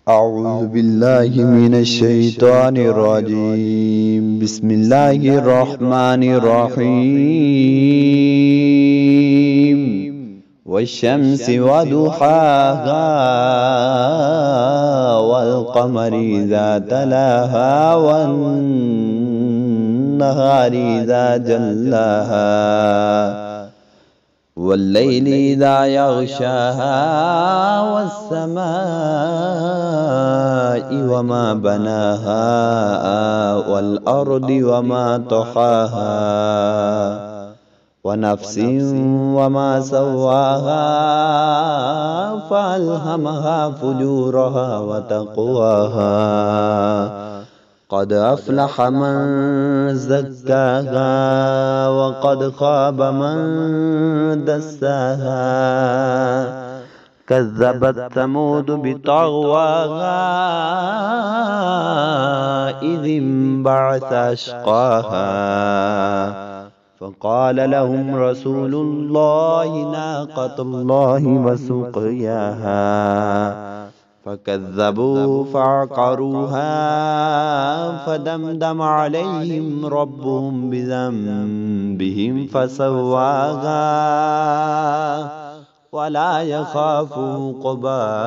أعوذ بالله من الشيطان الرجيم. بسم الله الرحمن الرحيم. والشمس وضحاها والقمر إذا تلاها والنهار إذا جلاها والليل إذا يغشاها والسماء وما بناها والأرض وما طحاها ونفس وما سواها فألهمها فجورها وتقواها. قد أفلح من زكاها وقد خاب من دساها. كذبت ثمود بطغواها إذ انبعث أشقاها فقال لهم رسول الله ناقة الله وسقياها فكذبوا فعقروها فدمدم عليهم ربهم بذنبهم فسواها ولا يخاف عقباها.